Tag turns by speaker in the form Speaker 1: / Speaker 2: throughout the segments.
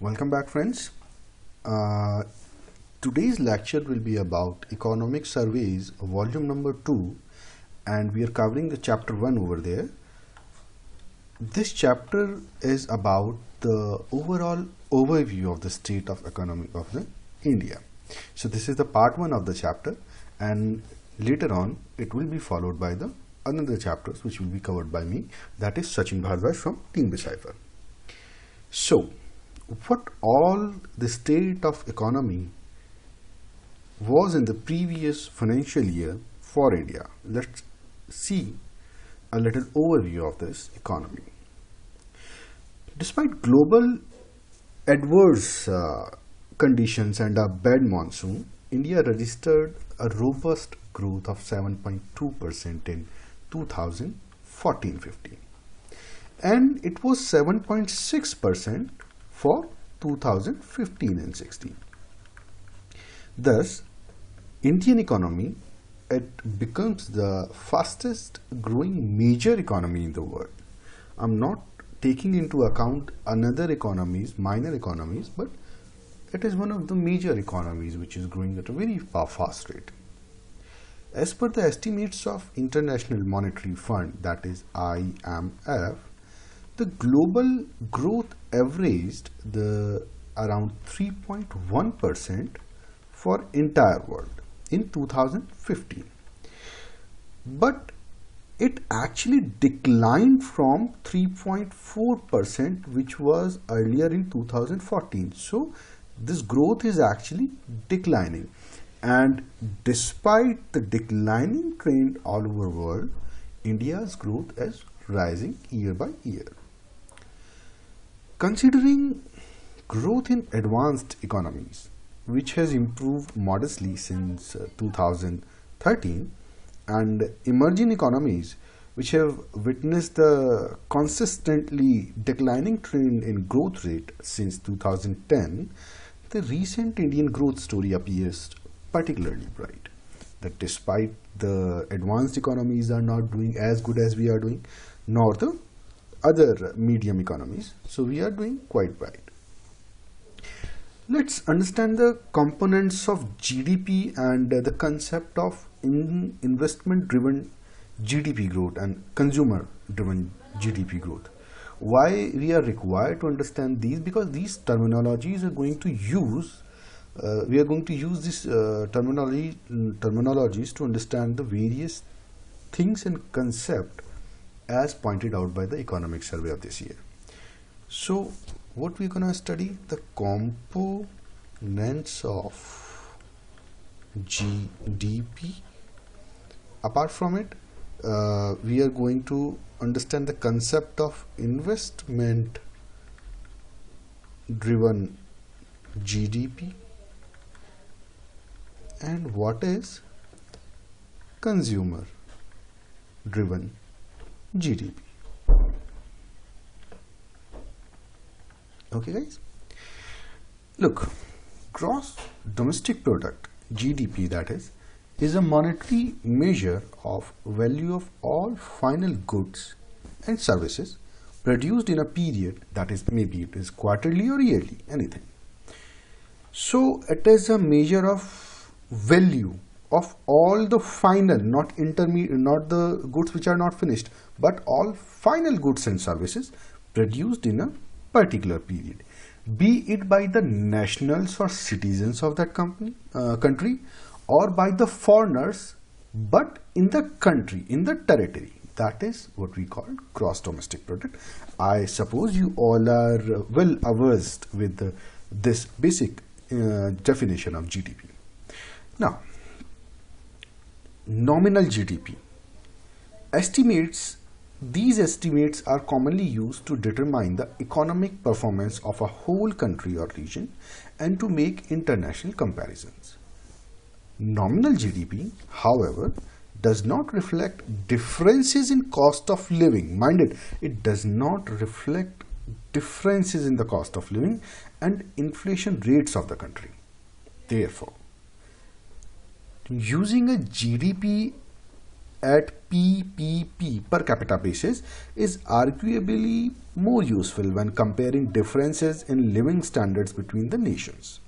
Speaker 1: Welcome back, friends. Uh, Today's lecture will be about Economic Surveys, volume number 2, and we are covering the chapter 1 over there. This chapter is about the overall overview of the state of economy of the India. So this is the part 1 of the chapter, and later on it will be followed by the another chapters which will be covered by me, that is Sachin from Team Decipher. So what all the state of economy was in the previous financial year for India. Let's see a little overview of this economy. Despite global adverse conditions and a bad monsoon, India registered a robust growth of 7.2% in 2014-15, and it was 7.6% for 2015 and 16. Thus, Indian economy, it becomes the fastest growing major economy in the world. I'm not taking into account another economies, minor economies, but it is one of the major economies which is growing at a very fast rate. As per the estimates of International Monetary Fund, that is IMF, the global growth averaged around 3.1% for entire world in 2015. But it actually declined from 3.4% which was earlier in 2014. So this growth is actually declining. And despite the declining trend all over the world, India's growth is rising year by year. Considering growth in advanced economies, which has improved modestly since 2013, and emerging economies, which have witnessed the consistently declining trend in growth rate since 2010, the recent Indian growth story appears particularly bright. That despite the advanced economies are not doing as good as we are doing, nor the other medium economies, so we are doing quite bright. Let's understand the components of GDP and the concept of investment driven GDP growth and consumer driven GDP growth. Why we are required to understand these? Because these terminologies are going to use we are going to use this terminologies to understand the various things and concept as pointed out by the economic survey of this year. So what we're going to study, the components of GDP. Apart from it, we are going to understand the concept of investment driven GDP and what is consumer driven GDP. Okay guys, look, gross domestic product, GDP, that is a monetary measure of value of all final goods and services produced in a period, that is maybe it is quarterly or yearly, anything. So it is a measure of value of all the final, not the goods which are not finished, but all final goods and services produced in a particular period, be it by the nationals or citizens of that country, or by the foreigners, but in the country, in the territory. That is what we call gross domestic product. I suppose you all are well versed with this basic definition of GDP. Now, nominal GDP estimates. These estimates are commonly used to determine the economic performance of a whole country or region and to make international comparisons. Nominal GDP, however, does not reflect differences in cost of living. Mind it does not reflect differences in the cost of living and inflation rates of the country. Therefore, using a GDP at PPP per capita basis is arguably more useful when comparing differences in living standards between the nations.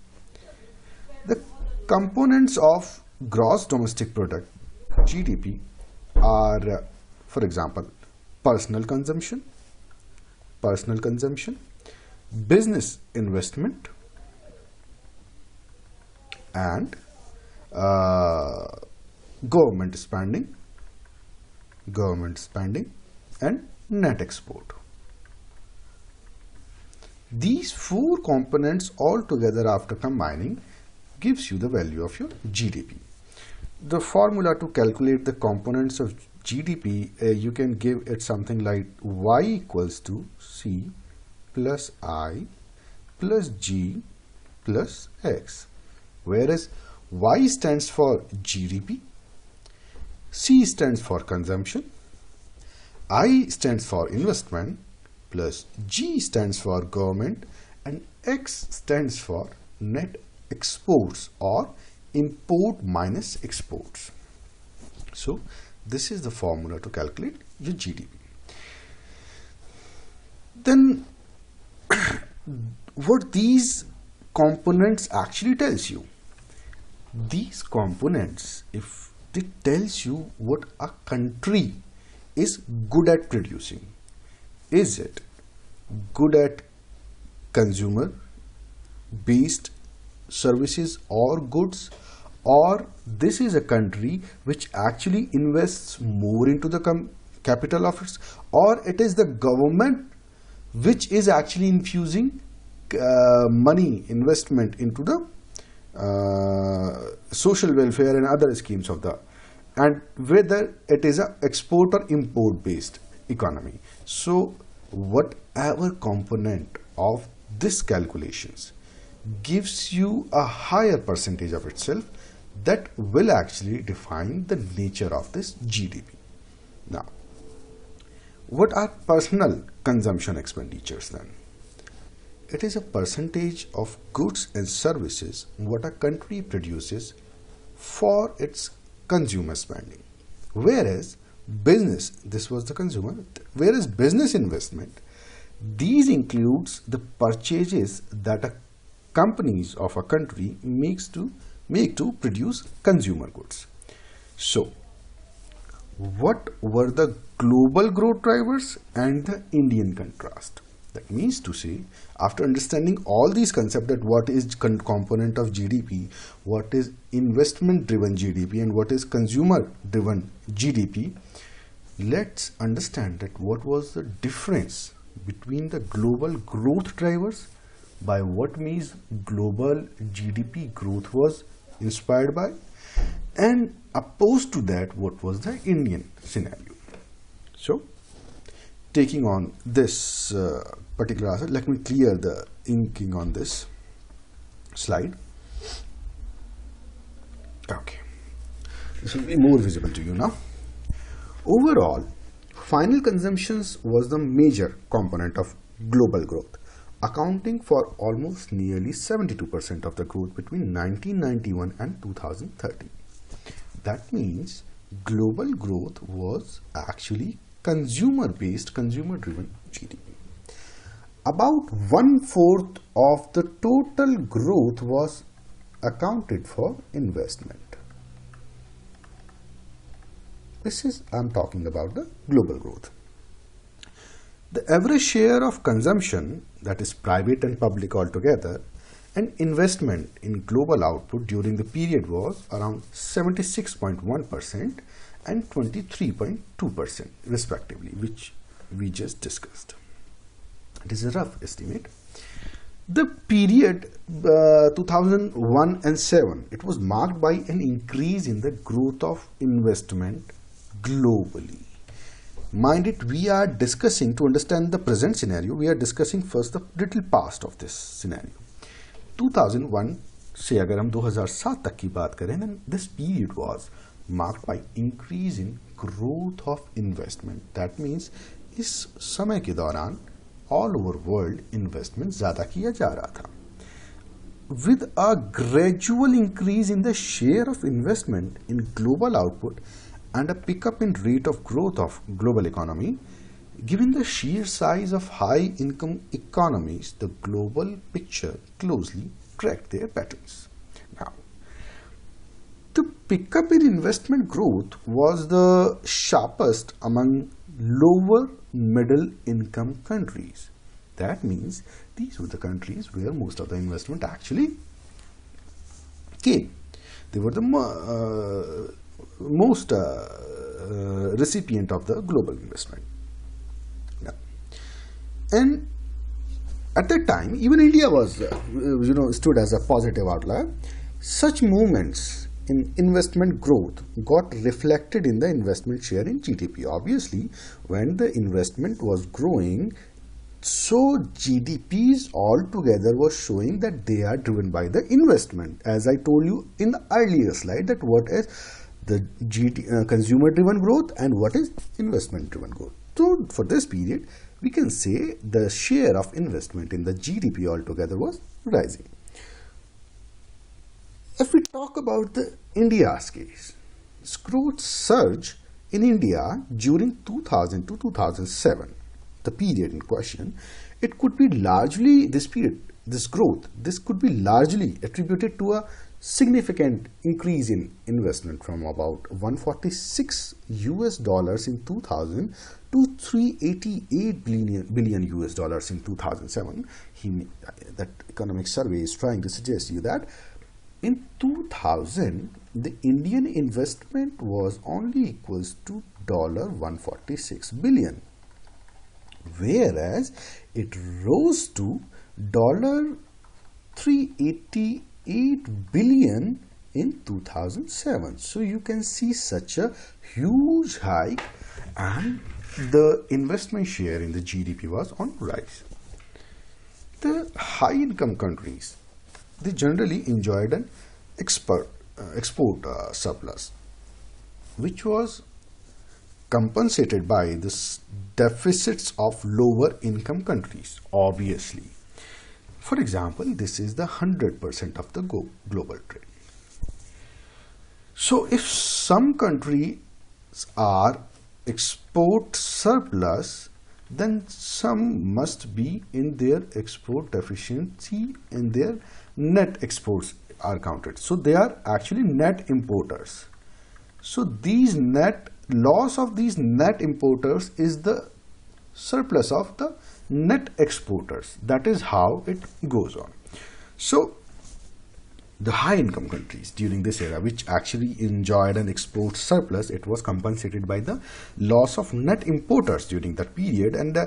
Speaker 1: The components of gross domestic product GDP are, for example, personal consumption, business investment, and government spending, and net export. These four components all together, after combining, gives you the value of your GDP. The formula to calculate the components of GDP, you can give it something like Y equals to C plus I plus G plus X, whereas Y stands for GDP, C stands for consumption, I stands for investment, plus G stands for government, and X stands for net exports or import minus exports. So this is the formula to calculate your GDP. Then what these components actually tells you? These components, if it tells you what a country is good at producing, is it good at consumer based services or goods, or this is a country which actually invests more into the capital of its, or it is the government which is actually infusing money investment into the social welfare and other schemes of the, and whether it is a export or import based economy. So whatever component of this calculations gives you a higher percentage of itself, that will actually define the nature of this GDP. Now, what are personal consumption expenditures then? It is a percentage of goods and services what a country produces for its consumer spending. Whereas business, this was the consumer, whereas business investment, these includes the purchases that a companies of a country make to produce consumer goods. So what were the global growth drivers and the Indian contrast? That means to say, after understanding all these concepts, that what is component of GDP, what is investment driven GDP, and what is consumer driven GDP, let's understand that what was the difference between the global growth drivers, by what means global GDP growth was inspired by, and opposed to that what was the Indian scenario. So taking on this particular answer, let me clear the inking on this slide. Okay, this will be more visible to you now. Overall, final consumptions was the major component of global growth, accounting for almost nearly 72% of the growth between 1991 and 2013. That means global growth was actually consumer-based, consumer-driven GDP. About 1/4 of the total growth was accounted for investment. This is, I'm talking about the global growth. The average share of consumption, that is private and public altogether, and investment in global output during the period was around 76.1% and 23.2% respectively, which we just discussed. It is a rough estimate. The period 2001 and 7, it was marked by an increase in the growth of investment globally. Mind it, we are discussing, to understand the present scenario, we are discussing first the little past of this scenario. 2001 से अगर हम 2007 तक की बात करें, then this period was marked by increase in growth of investment. That means इस समय के दौरान all over world investment ज़्यादा किया जा रहा था. With a gradual increase in the share of investment in global output and a pickup in rate of growth of global economy, given the sheer size of high income economies, the global picture closely tracked their patterns. Now, the pickup in investment growth was the sharpest among lower middle income countries. That means these were the countries where most of the investment actually came. They were the most recipient of the global investment. Yeah. And at that time, even India was, stood as a positive outlier. Such movements in investment growth got reflected in the investment share in GDP. Obviously, when the investment was growing, so GDPs altogether was showing that they are driven by the investment. As I told you in the earlier slide, that what is the consumer driven growth and what is investment driven growth. So for this period, we can say the share of investment in the GDP altogether was rising. If we talk about the India's case, growth surge in India during 2000 to 2007, the period in question, it could be largely this could be largely attributed to a significant increase in investment from about $146 in 2000 to $388 billion in 2007. That economic survey is trying to suggest you that in 2000 the Indian investment was only equals to $146 billion, whereas it rose to $388 billion in 2007. So you can see such a huge hike, and the investment share in the GDP was on rise. The high income countries, they generally enjoyed an export surplus, which was compensated by the deficits of lower income countries, obviously. For example, this is the 100% of the global trade. So if some countries are export surplus, then some must be in their export deficiency, and their net exports are counted. So they are actually net importers. So these loss of these net importers is the surplus of the net exporters. That is how it goes on. So the high income countries during this era, which actually enjoyed an export surplus, it was compensated by the loss of net importers during that period. And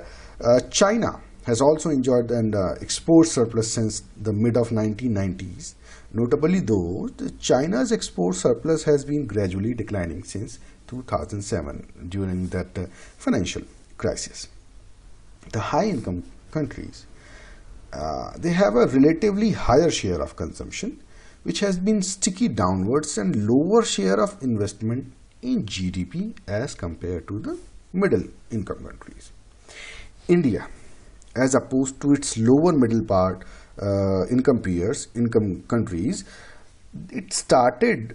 Speaker 1: China has also enjoyed an export surplus since the mid of 1990s. Notably though, China's export surplus has been gradually declining since 2007 during that financial crisis. The high income countries, they have a relatively higher share of consumption, which has been sticky downwards, and lower share of investment in GDP as compared to the middle income countries. India, as opposed to its lower middle part income countries, it started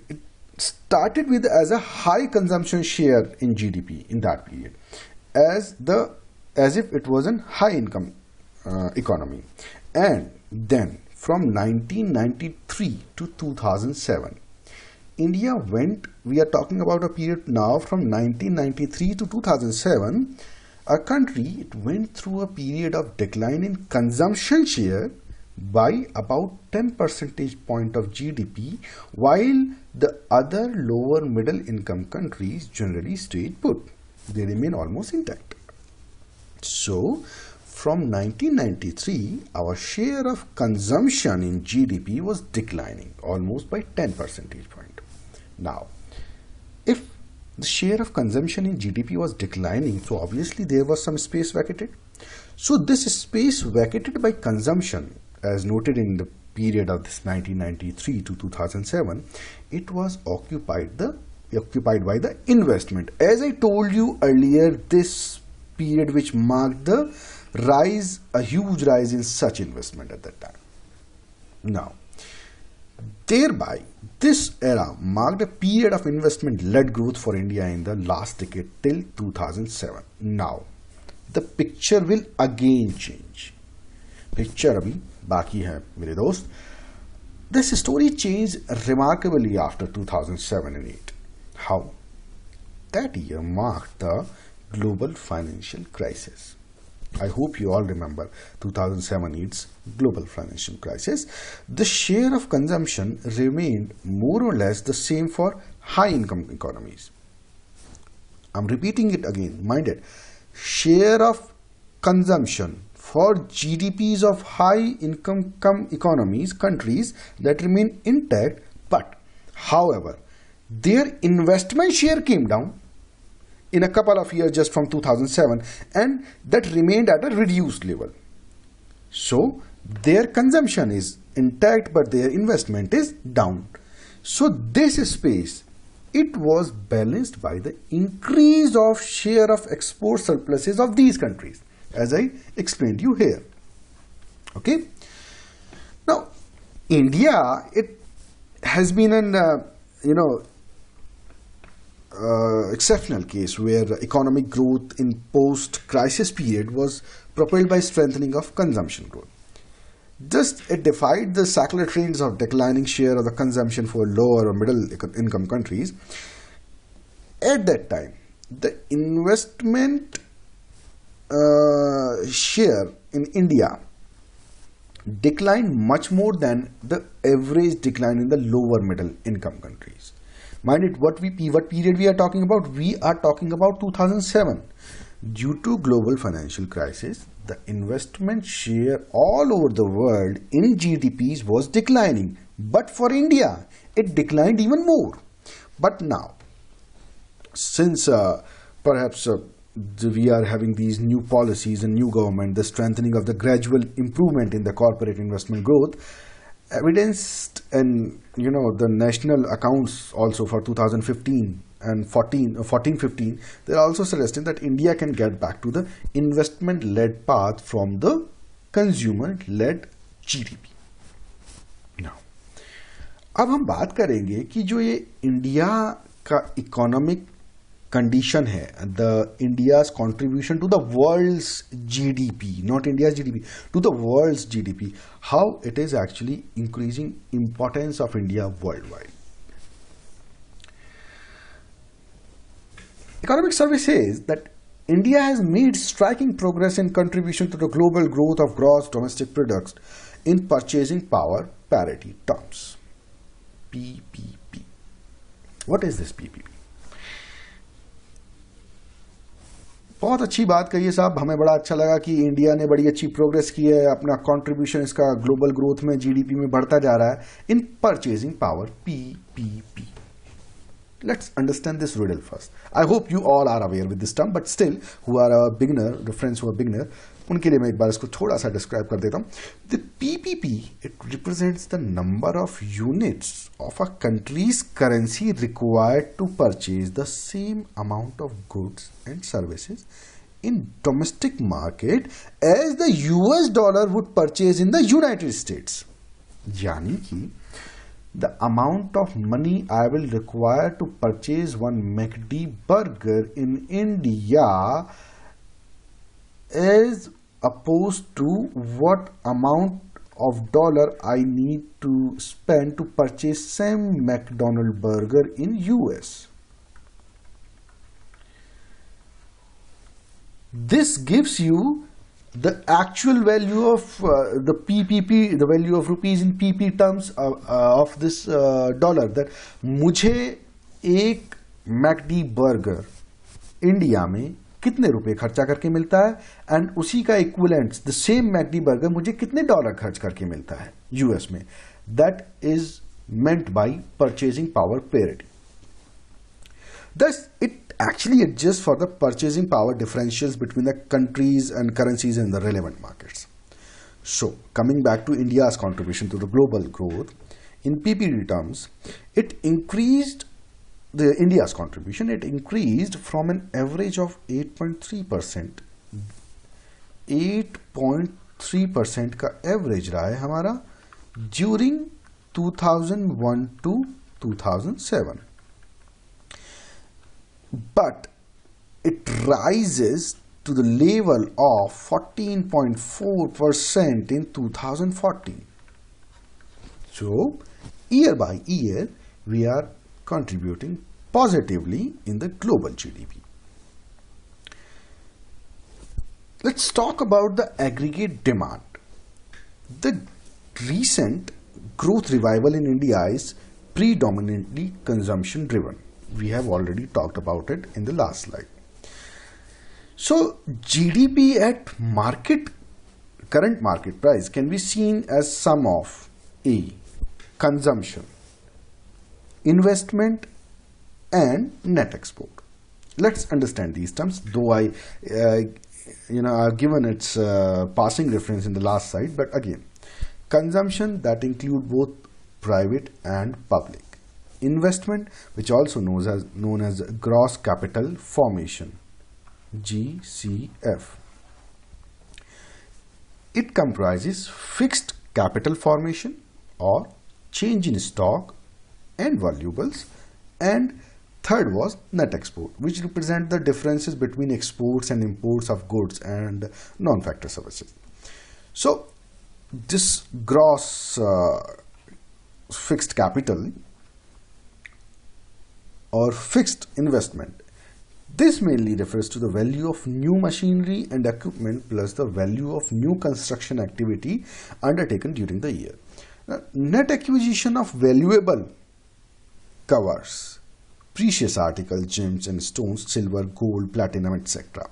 Speaker 1: with as a high consumption share in GDP in that period, as if it was a high income economy. And then from 1993 to 2007, India we are talking about a period now from 1993 to 2007, it went through a period of decline in consumption share by about 10 percentage point of GDP, while the other lower middle income countries generally stayed put. They remain almost intact. So from 1993, our share of consumption in GDP was declining almost by 10 percentage point. Now, if the share of consumption in GDP was declining, so obviously there was some space vacated. So this space vacated by consumption, as noted in the period of this 1993 to 2007, it was occupied by the investment. As I told you earlier, this period which marked the rise, a huge rise in such investment at that time. Now, Thereby, this era marked a period of investment-led growth for India in the last decade till 2007. Now, the picture will again change. Picture abhi baki hai, mere dost. This story changed remarkably after 2007 and 8. How? That year marked the global financial crisis. I hope you all remember 2007-8's global financial crisis. The share of consumption remained more or less the same for high-income economies. I'm repeating it again, mind it. Share of consumption for GDPs of high-income economies, countries that remain intact, but however, their investment share came down in a couple of years just from 2007, and that remained at a reduced level. So their consumption is intact but their investment is down. So this space, it was balanced by the increase of share of export surpluses of these countries, as I explained you here. Okay. Now India, it has been an exceptional case where economic growth in post-crisis period was propelled by strengthening of consumption growth. Just it defied the secular trends of declining share of the consumption for lower or middle income countries. At that time, the investment share in India declined much more than the average decline in the lower middle income countries. Mind it, what period we are talking about? We are talking about 2007. Due to global financial crisis, the investment share all over the world in GDPs was declining. But for India, it declined even more. But now, since perhaps we are having these new policies and new government, the strengthening of the gradual improvement in the corporate investment growth, evidenced in the national accounts also for 2015 and 14-15, they're also suggesting that India can get back to the investment-led path from the consumer-led GDP. Now, अब हम बात करेंगे कि जो ये India का economic condition है, the India's contribution to the world's GDP, not India's GDP, to the world's GDP, how it is actually increasing importance of India worldwide. Economic survey says that India has made striking progress in contribution to the global growth of gross domestic products in purchasing power parity terms. PPP. What is this PPP? बहुत अच्छी बात कही है साहब, हमें बड़ा अच्छा लगा कि इंडिया ने बड़ी अच्छी प्रोग्रेस की है, अपना कंट्रीब्यूशन इसका ग्लोबल ग्रोथ में जीडीपी में बढ़ता जा रहा है इन purchasing power PPP. Let's understand this riddle first. I hope you all are aware with this term, but still, who are a beginner, the friends who are beginner, उनके लिए मैं एक बार इसको थोड़ा सा डिस्क्राइब कर देता हूँ. The PPP, it represents the number of units of a country's currency required to purchase the same amount of goods and services in domestic market as the US dollar would purchase in the United States. यानी कि the amount of money I will require to purchase one McD burger in India is opposed to what amount of dollar I need to spend to purchase same McDonald burger in US. This gives you the actual value of the PPP, the value of rupees in PP terms of this dollar, that मुझे एक McD burger India में कितने रुपए खर्चा करके मिलता है and उसी का equivalent the same McD burger मुझे कितने डॉलर खर्च करके मिलता है यूएस में. That is meant by purchasing power parity. Thus, it actually adjusts for the purchasing power differentials between the countries and currencies in the relevant markets. So, coming back to India's contribution to the global growth, in PPP terms, it increased India's contribution. It increased from an average of 8.3%. 8.3% का average रहा है हमारा during 2001 to 2007. But it rises to the level of 14.4% in 2014. So, year by year, we are contributing positively in the global GDP. Let's talk about the aggregate demand. The recent growth revival in India is predominantly consumption driven. We have already talked about it in the last slide. So GDP at current market price can be seen as sum of A, consumption, investment and net export. Let's understand these terms, though I've given its passing reference in the last slide, but again, consumption that include both private and public. Investment, which also known as gross capital formation, GCF. It comprises fixed capital formation or change in stock and valuables, and third was net export, which represent the differences between exports and imports of goods and non-factor services. So this gross fixed capital or fixed investment, this mainly refers to the value of new machinery and equipment plus the value of new construction activity undertaken during the year. Now, net acquisition of valuable covers precious articles, gems and stones, silver, gold, platinum, etc.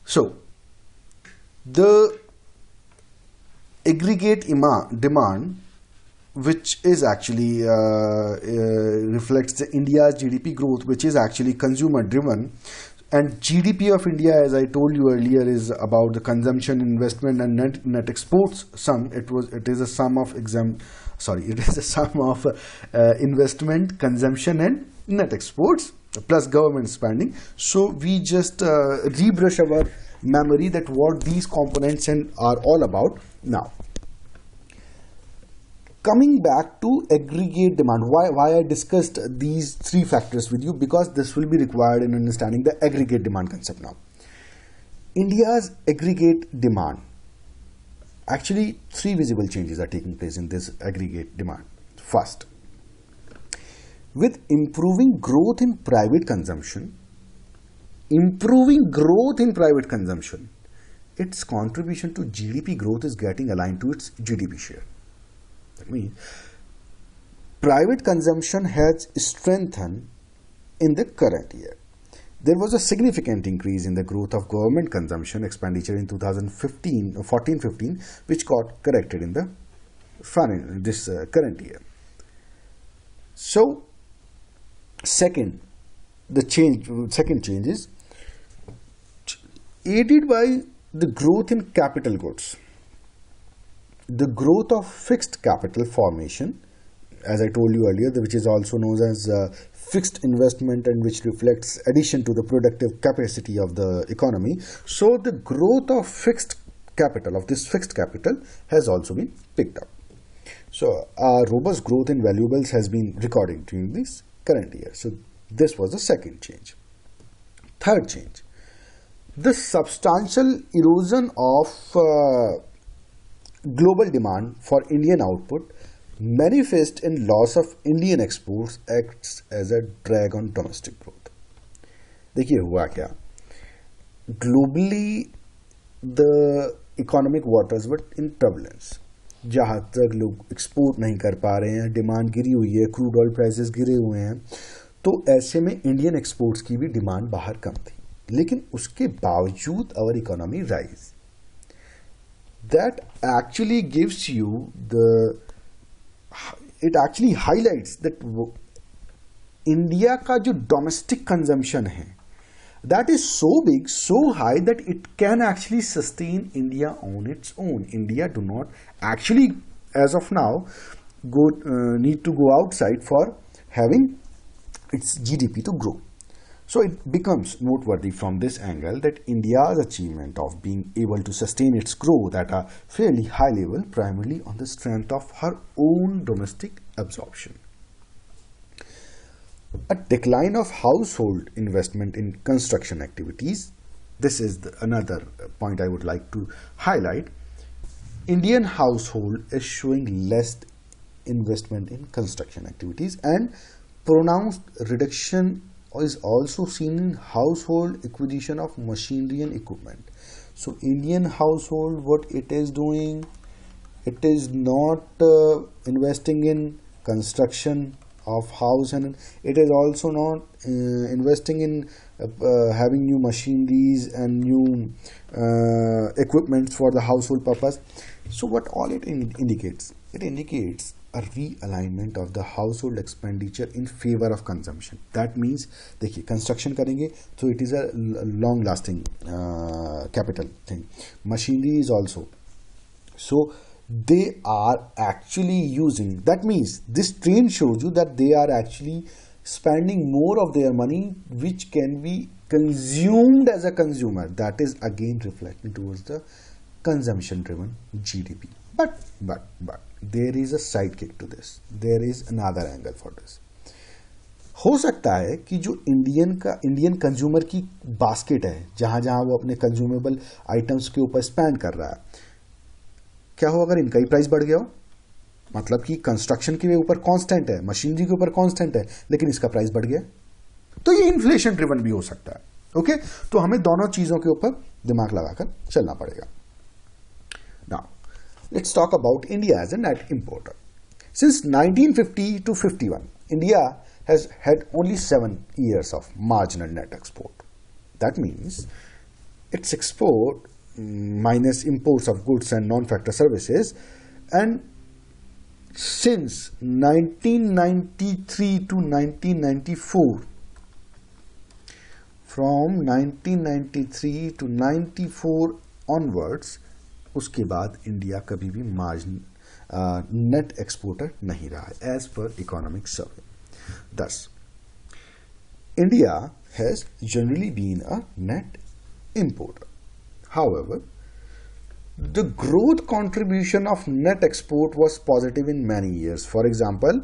Speaker 1: So the aggregate demand, which is actually reflects the India's GDP growth, which is actually consumer driven, and GDP of India, as I told you earlier, is about the consumption, investment and net exports sum. It is a sum of investment, consumption and net exports plus government spending. So we just rebrush our memory that what these components are all about. Now coming back to aggregate demand, why I discussed these three factors with you, because this will be required in understanding the aggregate demand concept. Now India's aggregate demand, actually three visible changes are taking place in this aggregate demand. First, with improving growth in private consumption, its contribution to GDP growth is getting aligned to its GDP share. That means private consumption has strengthened in the current year. There was a significant increase in the growth of government consumption expenditure in 2014-15, which got corrected in the current year. So second change is aided by the growth in capital goods. The growth of fixed capital formation, as I told you earlier, which is also known as fixed investment and which reflects addition to the productive capacity of the economy. So the growth of fixed capital, has also been picked up. So a robust growth in valuables has been recorded during this current year. So this was the second change. Third change, the substantial erosion of global demand for Indian output manifest in loss of Indian exports acts as a drag on domestic growth. देखिए हुआ क्या, globally the economic waters were in turbulence. जहाँ तक लोग export नहीं कर पा रहे हैं, डिमांड गिरी हुई है, क्रूड ऑयल प्राइसेस गिरे हुए हैं, तो ऐसे में इंडियन एक्सपोर्ट्स की भी डिमांड बाहर कम थी, लेकिन उसके बावजूद our economy rise. That actually gives you it actually highlights that India का जो domestic consumption है, that is so big, so high that it can actually sustain India on its own. India do not actually, as of now, need to go outside for having its GDP to grow. So it becomes noteworthy from this angle that India's achievement of being able to sustain its growth at a fairly high level primarily on the strength of her own domestic absorption. A decline of household investment in construction activities. This is another point I would like to highlight. Indian household is showing less investment in construction activities, and pronounced reduction is also seen in household acquisition of machinery and equipment. So Indian household, what it is doing, it is not investing in construction of house, and it is also not investing in having new machineries and new equipment for the household purpose. So what all it indicates? It indicates a realignment of the household expenditure in favor of consumption. That means देखिए construction करेंगे तो it is a long lasting capital thing. Machinery is also. So they are actually using, that means this trend shows you that they are actually spending more of their money which can be consumed as a consumer. That is again reflecting towards the consumption driven GDP. But there is a sidekick to this. There is another angle for this. हो सकता है कि जो Indian consumer की basket है, जहां जहां वो अपने कंज्यूमेबल आइटम्स के ऊपर स्पेंड कर रहा है, क्या हो अगर इनका ही प्राइस बढ़ गया हो? मतलब कि कंस्ट्रक्शन के ऊपर कांस्टेंट है, मशीनरी के ऊपर कांस्टेंट है, लेकिन इसका प्राइस बढ़ गया, तो ये इन्फ्लेशन ड्रिवन भी हो सकता है. ओके, तो हमें दोनों चीजों के ऊपर दिमाग लगाकर चलना पड़ेगा. Now let's talk about India as a net importer. Since 1950 to 51, India has had only 7 years of marginal net export. That means its export minus imports of goods and non-factor services, and since 1993 to 1994, from 1993 to 94 onwards, उसके बाद India कभी भी margin net exporter नहीं रहा है as per economic survey. Thus, India has generally been a net importer. However, the growth contribution of net export was positive in many years. For example,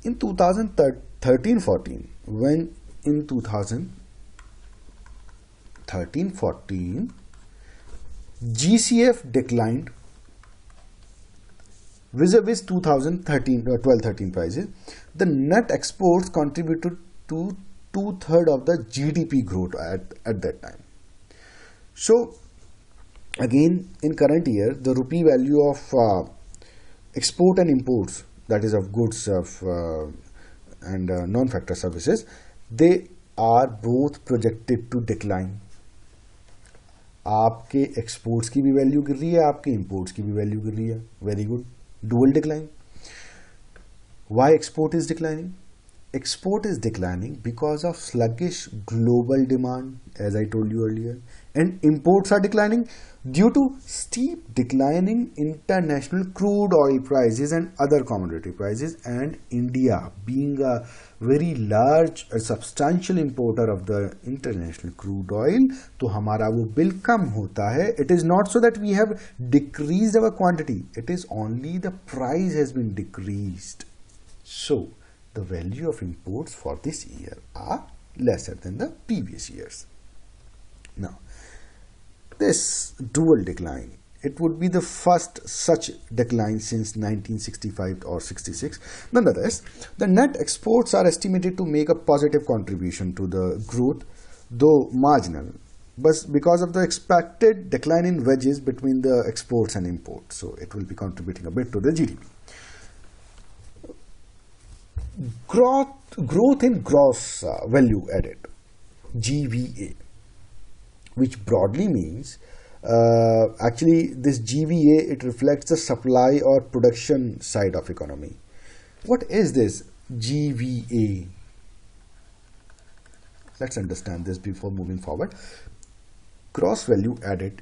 Speaker 1: in 2013-14, when in 2013-14 GCF declined vis-a-vis 2012-13 prices, the net exports contributed to 2/3 of the GDP growth at that time. So again, in current year, the rupee value of export and imports, that is of goods and non-factor services, they are both projected to decline. आपके exports की भी value गिर रही है, आपके imports की भी value गिर रही है. Very good. Dual decline. Why export is declining? Export is declining because of sluggish global demand, as I told you earlier, and imports are declining due to steep decline in international crude oil prices and other commodity prices, and India being a very large substantial importer of the international crude oil, तो हमारा वो bill कम होता है. It is not so that we have decreased our quantity, it is only the price has been decreased. So the value of imports for this year are lesser than the previous years. Now, this dual decline, it would be the first such decline since 1965 or 66. Nonetheless, the net exports are estimated to make a positive contribution to the growth, though marginal, but because of the expected decline in wedges between the exports and imports. So it will be contributing a bit to the GDP. Growth in gross value added, GVA, which broadly means actually this GVA, it reflects the supply or production side of economy. What is this GVA? Let's understand this before moving forward. Gross value added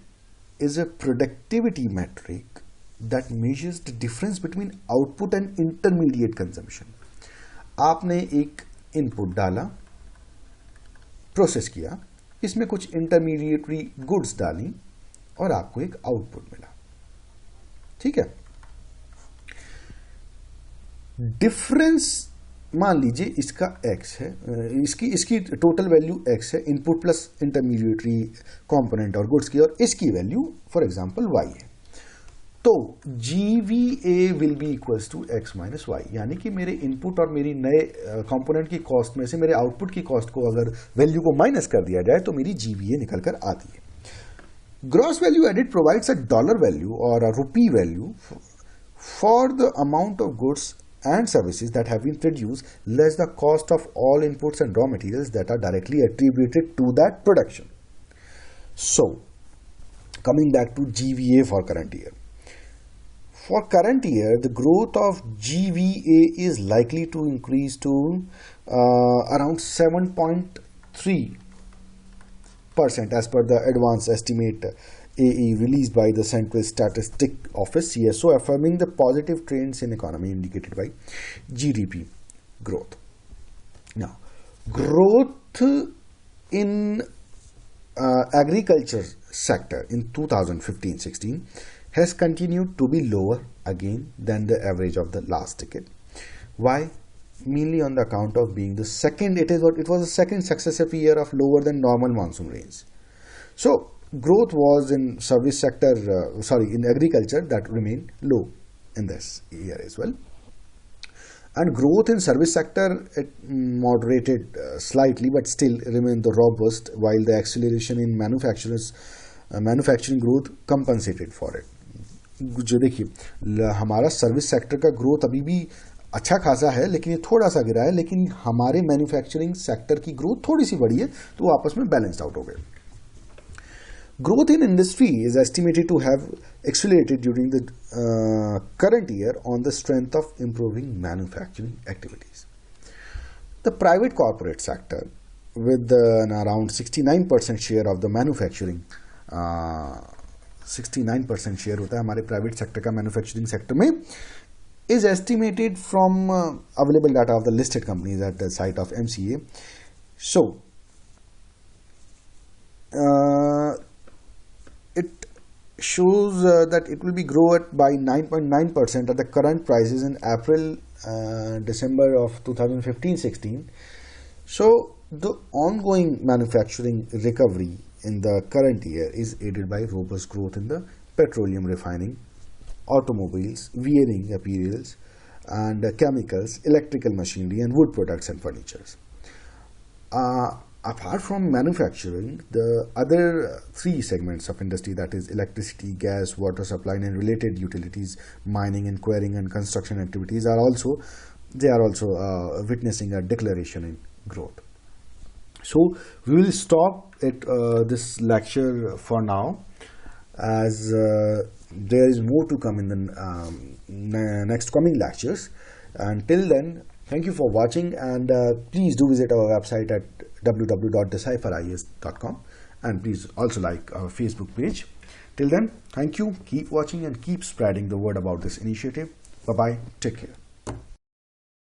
Speaker 1: is a productivity metric that measures the difference between output and intermediate consumption. आपने एक input डाला, process किया, इसमें कुछ intermediary goods डाली और आपको एक आउटपुट मिला। ठीक है, डिफरेंस मान लीजिए इसका x है, इसकी टोटल वैल्यू x है, इनपुट प्लस इंटरमीडिएटरी कंपोनेंट और गुड्स की, और इसकी वैल्यू फॉर एग्जांपल y है। तो GVA will be equals to x minus y, यानी कि मेरे इनपुट और मेरी नए कंपोनेंट की कॉस्ट में से मेरे आउटपुट की कॉस्ट को अगर वैल्यू को माइनस कर दिया जाए तो मेरी GVA निकल कर आती है। Gross value added provides a dollar value और a rupee value for the amount of goods and services that have been produced less the cost of all inputs and raw materials that are directly attributed to that production. So, coming back to GVA for current year. For current year, the growth of GVA is likely to increase to around 7.3% as per the advanced estimate AE released by the Central Statistic Office CSO, affirming the positive trends in economy indicated by GDP growth. Now, growth in agriculture sector in 2015-16 has continued to be lower again than the average of the last decade. Why? Mainly on the account of being the second, it was the second successive year of lower than normal monsoon rains. So, growth was in service sector, in agriculture, that remained low in this year as well. And growth in service sector, it moderated slightly, but still remained the robust, while the acceleration in manufacturing growth compensated for it. जो देखिए हमारा service sector का growth अभी भी अच्छा खासा है, लेकिन ये थोड़ा सा गिरा है, लेकिन हमारे मैन्युफैक्चरिंग सेक्टर की ग्रोथ थोड़ी सी बढ़ी है, तो वो आपस में बैलेंस्ड आउट हो गए। Growth in industry is estimated to have accelerated during the current year on the strength of improving manufacturing activities. The private corporate sector, with an around 69% share of the manufacturing, 69% share होता है हमारे private sector का manufacturing sector में, is estimated from available data of the listed companies at the site of MCA. So, it shows that it will be grow at by 9.9% at the current prices in April, December of 2015-16. So the ongoing manufacturing recovery in the current year is aided by robust growth in the petroleum refining, automobiles, wearing apparels and chemicals, electrical machinery and wood products and furnitures. Apart from manufacturing, the other three segments of industry, that is electricity, gas, water supply and related utilities, mining and quarrying and construction activities, are also witnessing a declaration in growth. So we will stop at this lecture for now, as there is more to come in the next coming lectures. Until then, thank you for watching, and please do visit our website at www.decipherias.com, and please also like our Facebook page. Till then, thank you, keep watching and keep spreading the word about this initiative. Bye bye, take care.